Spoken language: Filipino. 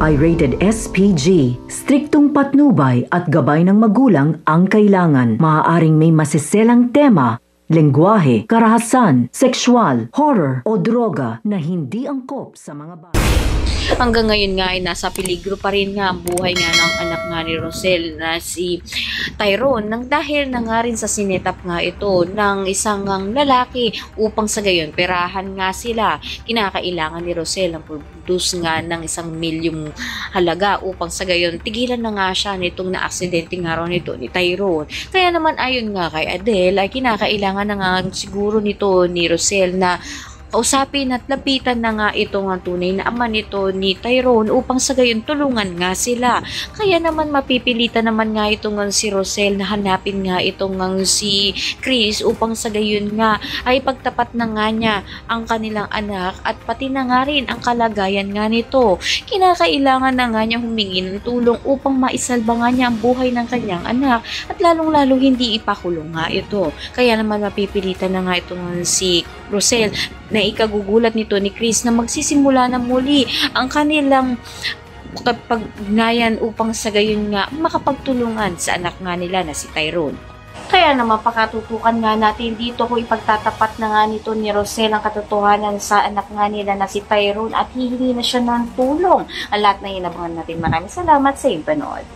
ay rated SPG. Striktong patnubay at gabay ng magulang ang kailangan. Maaaring may masiselang tema, lengguwahe, karahasan, sexual, horror o droga na hindi angkop sa mga bata. Hanggang ngayon nga ay nasa peligro pa rin nga ang buhay nga ng anak nga ni Rosel na si Tyrone nang dahil na nga rin sa sinetap nga ito ng isang lalaki upang sa gayon perahan nga sila. Kinakailangan ni Rosel ang produce nga ng 1 milyong halaga upang sa gayon tigilan na nga siya nitong na-aksidente nga ron nito ni Tyrone. Kaya naman ayon nga kay Adele ay kinakailangan na nga siguro nito ni Rosel na kausapin at lapitan na nga itong tunay na ama nito ni Tyrone upang sa gayon tulungan nga sila. Kaya naman mapipilitan naman nga itong si Rosel na hanapin nga itong si Chris upang sa gayon nga ay pagtapat na nga niya ang kanilang anak at pati na nga rin ang kalagayan nga nito. Kinakailangan na nga niya humingi ng tulong upang maisalba nga niya ang buhay ng kanyang anak at lalong-lalo hindi ipakulong nga ito. Kaya naman mapipilitan na nga itong si Rosel na ikagugulat nito ni Chris na magsisimula na muli ang kanilang kapagnayan upang sa gayon nga makapagtulungan sa anak nga nila na si Tyrone. Kaya naman pakatutukan nga natin dito kung ipagtatapat na nga nito ni Rosel ang katotohanan sa anak nga nila na si Tyrone at hihingi na siya ng tulong. Ang lahat na inabangan natin. Maraming salamat sa iyong panood.